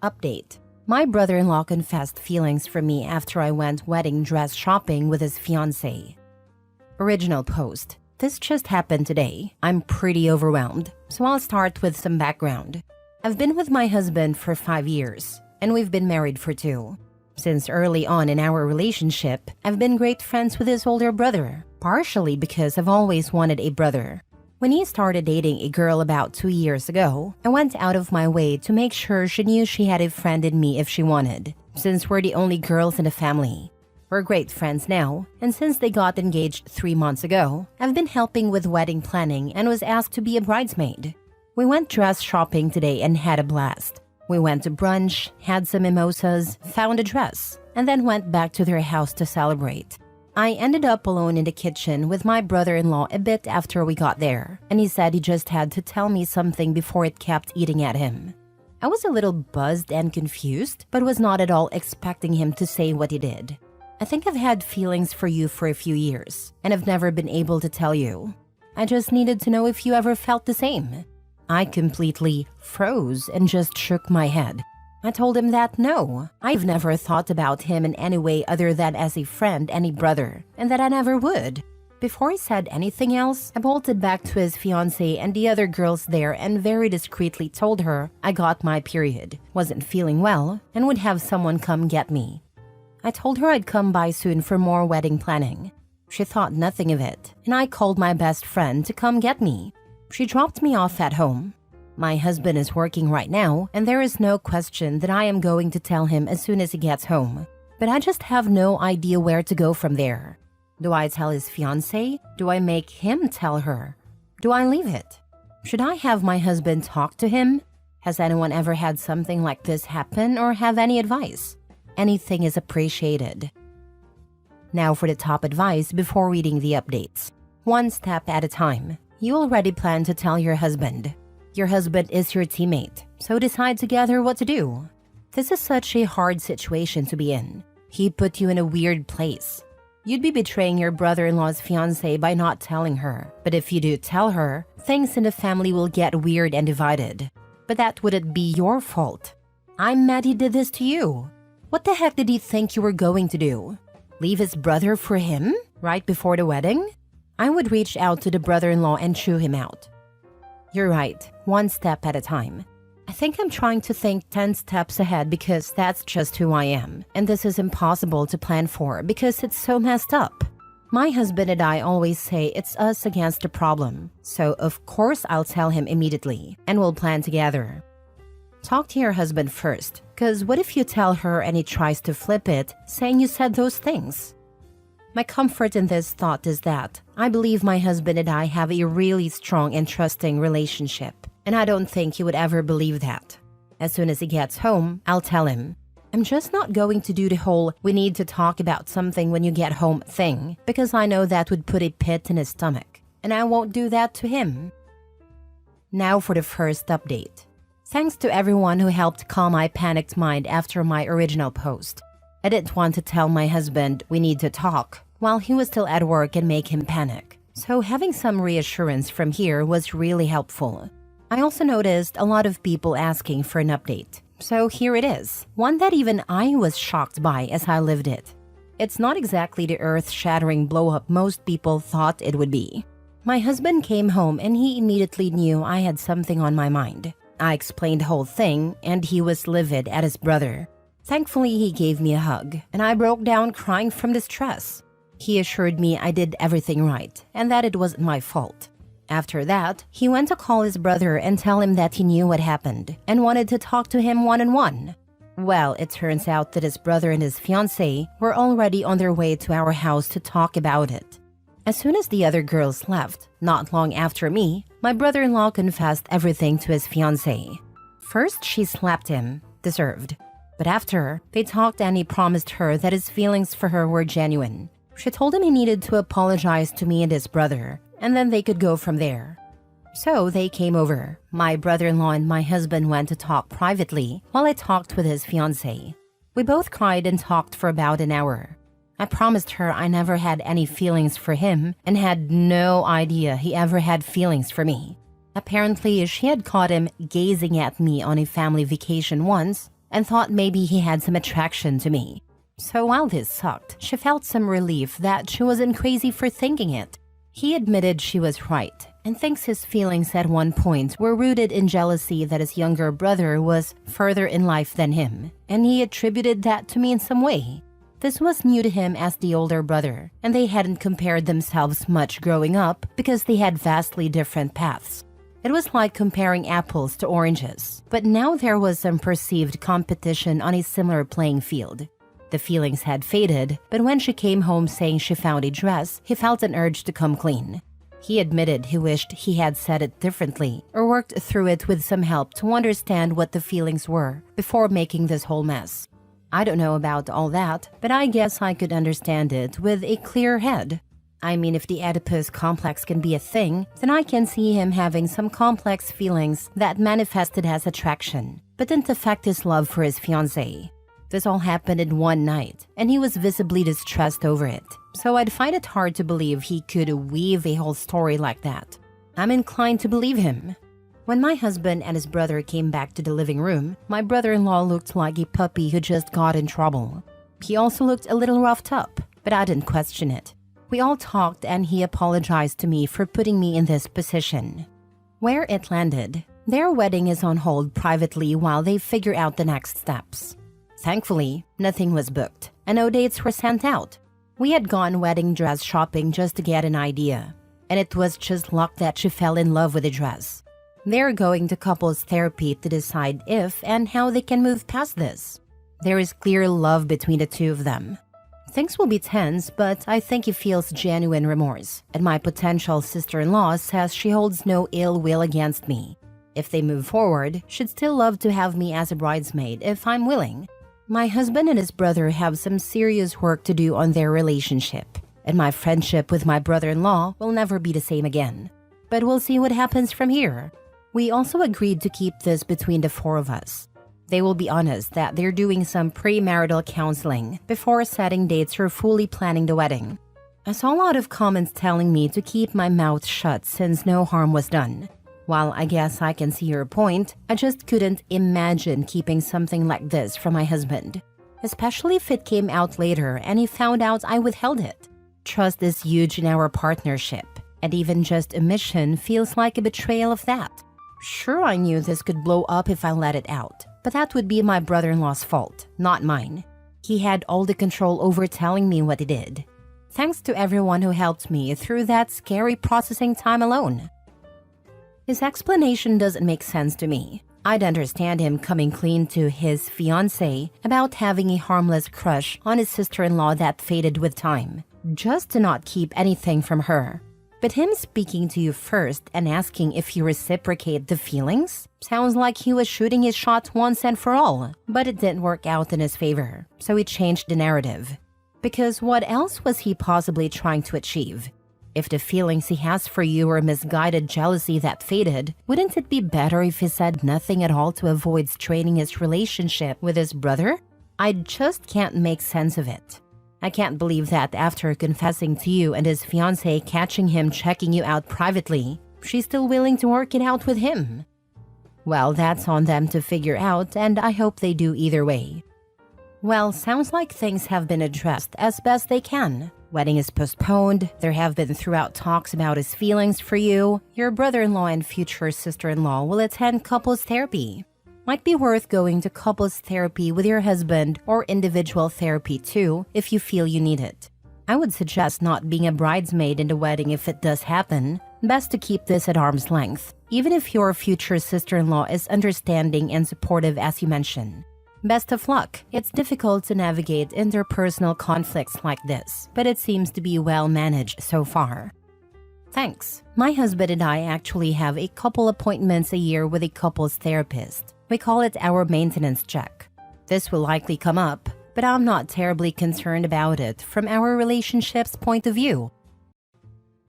Update. My brother-in-law confessed feelings for me after I went wedding dress shopping with his fiancée. Original post. This just happened today. I'm pretty overwhelmed, so I'll start with some background. I've been with my husband for 5 years, and we've been married for 2. Since early on in our relationship, I've been great friends with his older brother, partially because I've always wanted a brother. When he started dating a girl about 2 years ago, I went out of my way to make sure she knew she had a friend in me if she wanted, since we're the only girls in the family. We're great friends now, and since they got engaged 3 months ago, I've been helping with wedding planning and was asked to be a bridesmaid. We went dress shopping today and had a blast. We went to brunch, had some mimosas, found a dress, and then went back to their house to celebrate. I ended up alone in the kitchen with my brother-in-law a bit after we got there, and he said he just had to tell me something before it kept eating at him. I was a little buzzed and confused, but was not at all expecting him to say what he did. I think I've had feelings for you for a few years, and I've never been able to tell you. I just needed to know if you ever felt the same. I completely froze and just shook my head. I told him that no, I've never thought about him in any way other than as a friend and a brother, and that I never would. Before he said anything else, I bolted back to his fiancée and the other girls there and very discreetly told her I got my period, wasn't feeling well, and would have someone come get me. I told her I'd come by soon for more wedding planning. She thought nothing of it, and I called my best friend to come get me. She dropped me off at home. My husband is working right now, and there is no question that I am going to tell him as soon as he gets home. But I just have no idea where to go from there. Do I tell his fiancée? Do I make him tell her? Do I leave it? Should I have my husband talk to him? Has anyone ever had something like this happen or have any advice? Anything is appreciated. Now for the top advice before reading the updates. 1 step at a time. You already plan to tell your husband. Your husband is your teammate, so decide together what to do. This is such a hard situation to be in. He put you in a weird place. You'd be betraying your brother-in-law's fiancée by not telling her. But if you do tell her, things in the family will get weird and divided. But that wouldn't be your fault. I'm mad he did this to you. What the heck did he think you were going to do? Leave his brother for him? Right before the wedding? I would reach out to the brother-in-law and chew him out. You're right, 1 step at a time. I think I'm trying to think 10 steps ahead because that's just who I am, and this is impossible to plan for because it's so messed up. My husband and I always say it's us against the problem, so of course I'll tell him immediately, and we'll plan together. Talk to your husband first, because what if you tell her and he tries to flip it, saying you said those things? My comfort in this thought is that I believe my husband and I have a really strong and trusting relationship, and I don't think he would ever believe that. As soon as he gets home, I'll tell him. I'm just not going to do the whole "we need to talk about something when you get home" thing, because I know that would put a pit in his stomach, and I won't do that to him. Now for the first update. Thanks to everyone who helped calm my panicked mind after my original post. I didn't want to tell my husband we need to talk while he was still at work and make him panic. So having some reassurance from here was really helpful. I also noticed a lot of people asking for an update. So here it is, one that even I was shocked by as I lived it. It's not exactly the earth-shattering blow-up most people thought it would be. My husband came home and he immediately knew I had something on my mind. I explained the whole thing and he was livid at his brother. Thankfully, he gave me a hug, and I broke down crying from distress. He assured me I did everything right, and that it wasn't my fault. After that, he went to call his brother and tell him that he knew what happened, and wanted to talk to him one-on-one. Well, it turns out that his brother and his fiancée were already on their way to our house to talk about it. As soon as the other girls left, not long after me, my brother-in-law confessed everything to his fiancée. First, she slapped him, deserved. But after, they talked and he promised her that his feelings for her were genuine. She told him he needed to apologize to me and his brother, and then they could go from there. So they came over. My brother-in-law and my husband went to talk privately while I talked with his fiancée. We both cried and talked for about an hour. I promised her I never had any feelings for him and had no idea he ever had feelings for me. Apparently, she had caught him gazing at me on a family vacation once, and thought maybe he had some attraction to me. So while this sucked, she felt some relief that she wasn't crazy for thinking it. He admitted she was right and thinks his feelings at one point were rooted in jealousy that his younger brother was further in life than him, and he attributed that to me in some way. This was new to him as the older brother, and they hadn't compared themselves much growing up because they had vastly different paths. It was like comparing apples to oranges, but now there was some perceived competition on a similar playing field. The feelings had faded, but when she came home saying she found a dress, he felt an urge to come clean. He admitted he wished he had said it differently or worked through it with some help to understand what the feelings were before making this whole mess. I don't know about all that, but I guess I could understand it with a clear head. I mean, if the Oedipus complex can be a thing, then I can see him having some complex feelings that manifested as attraction, but didn't affect his love for his fiancée. This all happened in one night, and he was visibly distressed over it, so I'd find it hard to believe he could weave a whole story like that. I'm inclined to believe him. When my husband and his brother came back to the living room, my brother-in-law looked like a puppy who just got in trouble. He also looked a little roughed up, but I didn't question it. We all talked and he apologized to me for putting me in this position. Where it landed, their wedding is on hold privately while they figure out the next steps. Thankfully, nothing was booked, and no dates were sent out. We had gone wedding dress shopping just to get an idea, and it was just luck that she fell in love with the dress. They're going to couples therapy to decide if and how they can move past this. There is clear love between the two of them. Things will be tense, but I think he feels genuine remorse, and my potential sister-in-law says she holds no ill will against me. If they move forward, she'd still love to have me as a bridesmaid if I'm willing. My husband and his brother have some serious work to do on their relationship, and my friendship with my brother-in-law will never be the same again. But we'll see what happens from here. We also agreed to keep this between the four of us. They will be honest that they're doing some premarital counseling before setting dates or fully planning the wedding. I saw a lot of comments telling me to keep my mouth shut since no harm was done. While I guess I can see your point, I just couldn't imagine keeping something like this from my husband. Especially if it came out later and he found out I withheld it. Trust is huge in our partnership, and even just omission feels like a betrayal of that. Sure, I knew this could blow up if I let it out, but that would be my brother-in-law's fault, not mine. He had all the control over telling me what he did. Thanks to everyone who helped me through that scary processing time alone. His explanation doesn't make sense to me. I'd understand him coming clean to his fiancée about having a harmless crush on his sister-in-law that faded with time, just to not keep anything from her. But him speaking to you first and asking if you reciprocate the feelings sounds like he was shooting his shot once and for all, but it didn't work out in his favor, so he changed the narrative. Because what else was he possibly trying to achieve? If the feelings he has for you are misguided jealousy that faded, wouldn't it be better if he said nothing at all to avoid straining his relationship with his brother? I just can't make sense of it. I can't believe that after confessing to you and his fiancée catching him checking you out privately, she's still willing to work it out with him. Well, that's on them to figure out, and I hope they do either way. Well, sounds like things have been addressed as best they can. Wedding is postponed, there have been throughout talks about his feelings for you, your brother-in-law and future sister-in-law will attend couples therapy. Might be worth going to couples therapy with your husband or individual therapy too if you feel you need it. I would suggest not being a bridesmaid in the wedding if it does happen. Best to keep this at arm's length, even if your future sister-in-law is understanding and supportive as you mentioned. Best of luck. It's difficult to navigate interpersonal conflicts like this, but it seems to be well managed so far. Thanks. My husband and I actually have a couple appointments a year with a couples therapist. We call it our maintenance check. This will likely come up, but I'm not terribly concerned about it from our relationship's point of view.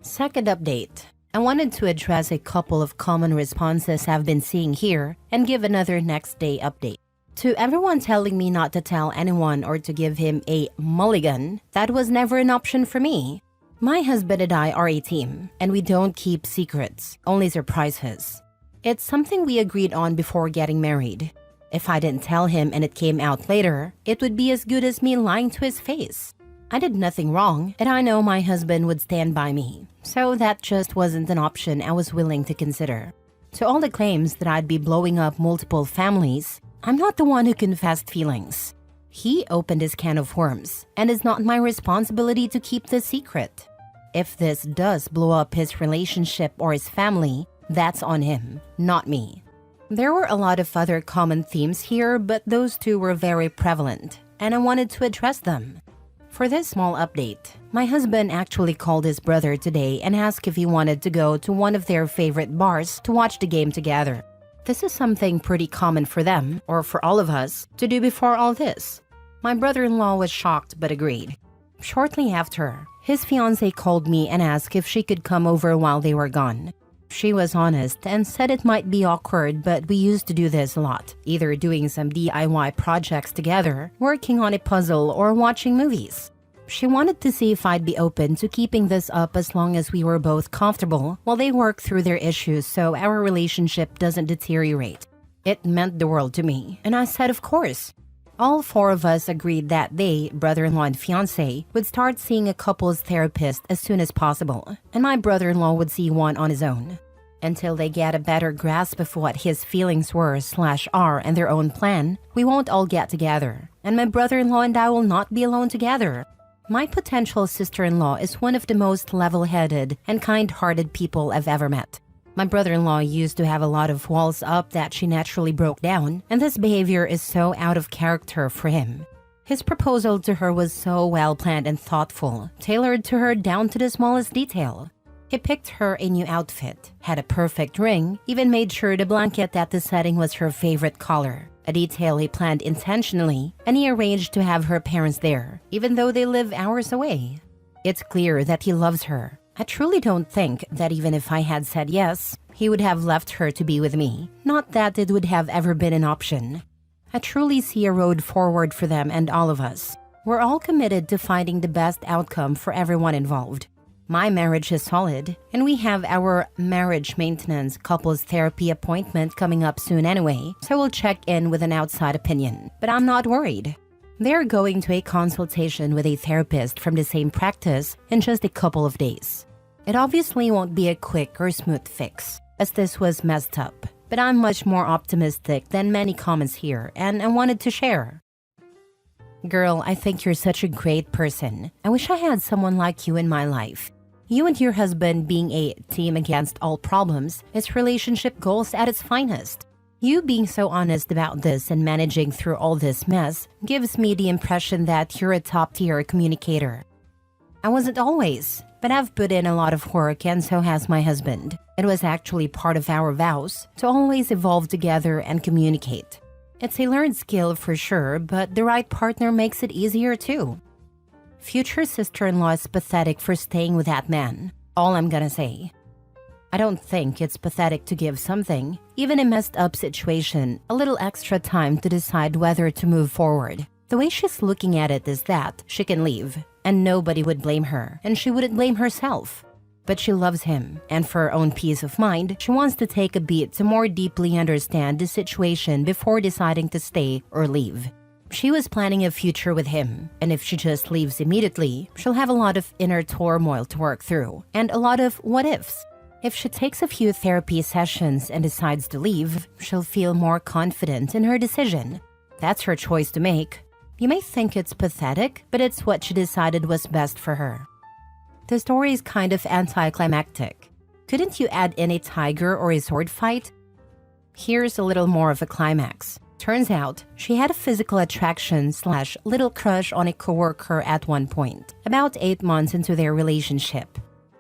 Second update. I wanted to address a couple of common responses I've been seeing here and give another next day update. To everyone telling me not to tell anyone or to give him a mulligan, that was never an option for me. My husband and I are a team, and we don't keep secrets, only surprises. It's something we agreed on before getting married. If I didn't tell him and it came out later, it would be as good as me lying to his face. I did nothing wrong, and I know my husband would stand by me, so that just wasn't an option I was willing to consider. To all the claims that I'd be blowing up multiple families, I'm not the one who confessed feelings. He opened his can of worms, and it's not my responsibility to keep the secret. If this does blow up his relationship or his family, that's on him, not me. There were a lot of other common themes here, but those two were very prevalent, and I wanted to address them. For this small update, my husband actually called his brother today and asked if he wanted to go to one of their favorite bars to watch the game together. This is something pretty common for them, or for all of us, to do before all this. My brother-in-law was shocked but agreed. Shortly after, his fiancée called me and asked if she could come over while they were gone. She was honest and said it might be awkward, but we used to do this a lot, either doing some DIY projects together, working on a puzzle, or watching movies. She wanted to see if I'd be open to keeping this up as long as we were both comfortable while they work through their issues so our relationship doesn't deteriorate. It meant the world to me, and I said of course. All four of us agreed that they, brother-in-law and fiancé, would start seeing a couples therapist as soon as possible, and my brother-in-law would see one on his own. Until they get a better grasp of what his feelings were/are and their own plan, we won't all get together, and my brother-in-law and I will not be alone together. My potential sister-in-law is one of the most level-headed and kind-hearted people I've ever met. My brother-in-law used to have a lot of walls up that she naturally broke down, and this behavior is so out of character for him. His proposal to her was so well-planned and thoughtful, tailored to her down to the smallest detail. He picked her a new outfit, had a perfect ring, even made sure the blanket at the setting was her favorite color, a detail he planned intentionally, and he arranged to have her parents there, even though they live hours away. It's clear that he loves her. I truly don't think that even if I had said yes, he would have left her to be with me, not that it would have ever been an option. I truly see a road forward for them and all of us. We're all committed to finding the best outcome for everyone involved. My marriage is solid, and we have our marriage maintenance couples therapy appointment coming up soon anyway, so we'll check in with an outside opinion. But I'm not worried. They're going to a consultation with a therapist from the same practice in just a couple of days. It obviously won't be a quick or smooth fix, as this was messed up, but I'm much more optimistic than many comments here, and I wanted to share. Girl, I think you're such a great person. I wish I had someone like you in my life. You and your husband being a team against all problems is relationship goals at its finest. You being so honest about this and managing through all this mess gives me the impression that you're a top-tier communicator. I wasn't always, but I've put in a lot of work, and so has my husband. It was actually part of our vows to always evolve together and communicate. It's a learned skill for sure, but the right partner makes it easier too. Future sister-in-law is pathetic for staying with that man. All I'm gonna say. I don't think it's pathetic to give something, even a messed up situation, a little extra time to decide whether to move forward. The way she's looking at it is that she can leave, and nobody would blame her, and she wouldn't blame herself. But she loves him, and for her own peace of mind, she wants to take a beat to more deeply understand the situation before deciding to stay or leave. She was planning a future with him, and if she just leaves immediately, she'll have a lot of inner turmoil to work through, and a lot of what-ifs. If she takes a few therapy sessions and decides to leave, she'll feel more confident in her decision. That's her choice to make. You may think it's pathetic, but it's what she decided was best for her. The story is kind of anticlimactic. Couldn't you add in a tiger or a sword fight? Here's a little more of a climax. Turns out, she had a physical attraction/little crush on a coworker at one point, about 8 months into their relationship.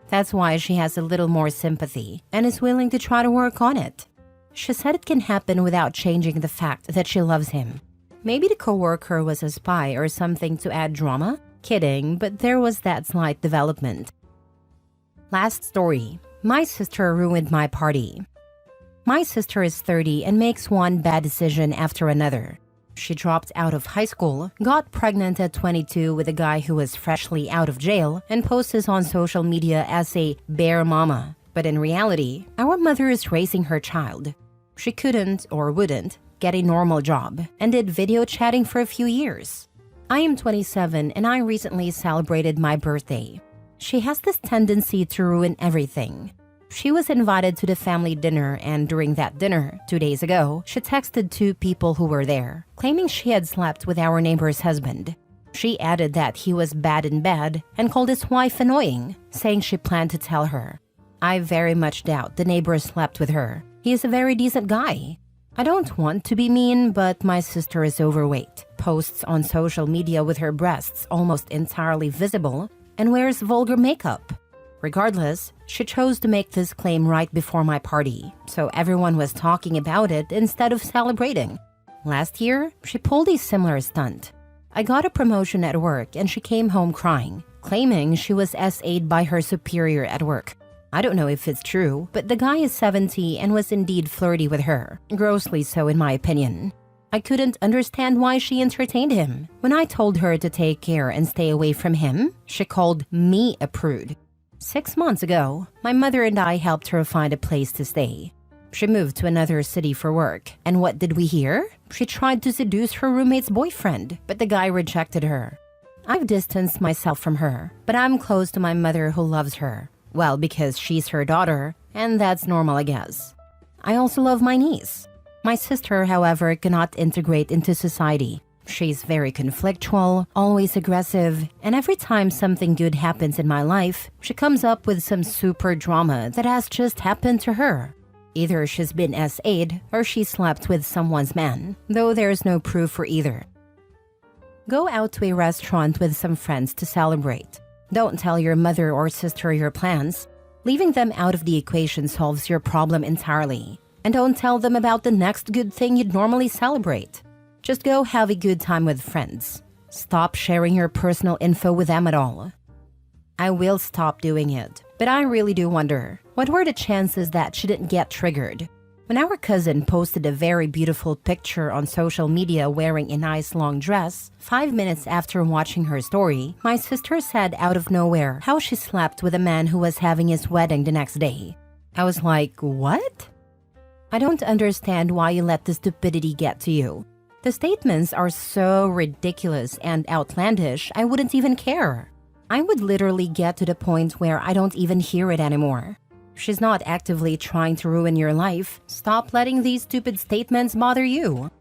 That's why she has a little more sympathy and is willing to try to work on it. She said it can happen without changing the fact that she loves him. Maybe the coworker was a spy or something to add drama? Kidding, but there was that slight development. Last story. My sister ruined my party. My sister is 30 and makes one bad decision after another. She dropped out of high school, got pregnant at 22 with a guy who was freshly out of jail, and posts on social media as a bear mama. But in reality, our mother is raising her child. She couldn't, or wouldn't, get a normal job and did video chatting for a few years. I am 27 and I recently celebrated my birthday. She has this tendency to ruin everything. She was invited to the family dinner, and during that dinner, 2 days ago, she texted 2 people who were there, claiming she had slept with our neighbor's husband. She added that he was bad in bed and called his wife annoying, saying she planned to tell her. I very much doubt the neighbor slept with her. He is a very decent guy. I don't want to be mean, but my sister is overweight, posts on social media with her breasts almost entirely visible, and wears vulgar makeup. Regardless, she chose to make this claim right before my party, so everyone was talking about it instead of celebrating. Last year, she pulled a similar stunt. I got a promotion at work and she came home crying, claiming she was SA'd by her superior at work. I don't know if it's true, but the guy is 70 and was indeed flirty with her, grossly so in my opinion. I couldn't understand why she entertained him. When I told her to take care and stay away from him, she called me a prude. 6 months ago, my mother and I helped her find a place to stay. She moved to another city for work, and what did we hear? She tried to seduce her roommate's boyfriend, but the guy rejected her. I've distanced myself from her, but I'm close to my mother who loves her. Well, because she's her daughter, and that's normal, I guess. I also love my niece. My sister, however, cannot integrate into society. She's very conflictual, always aggressive, and every time something good happens in my life, she comes up with some super drama that has just happened to her. Either she's been SA'd or she slept with someone's man, though there's no proof for either. Go out to a restaurant with some friends to celebrate. Don't tell your mother or sister your plans. Leaving them out of the equation solves your problem entirely. And don't tell them about the next good thing you'd normally celebrate. Just go have a good time with friends. Stop sharing your personal info with them at all. I will stop doing it, but I really do wonder, what were the chances that she didn't get triggered? When our cousin posted a very beautiful picture on social media wearing a nice long dress, 5 minutes after watching her story, my sister said out of nowhere how she slept with a man who was having his wedding the next day. I was like, what? I don't understand why you let the stupidity get to you. The statements are so ridiculous and outlandish, I wouldn't even care. I would literally get to the point where I don't even hear it anymore. She's not actively trying to ruin your life. Stop letting these stupid statements bother you.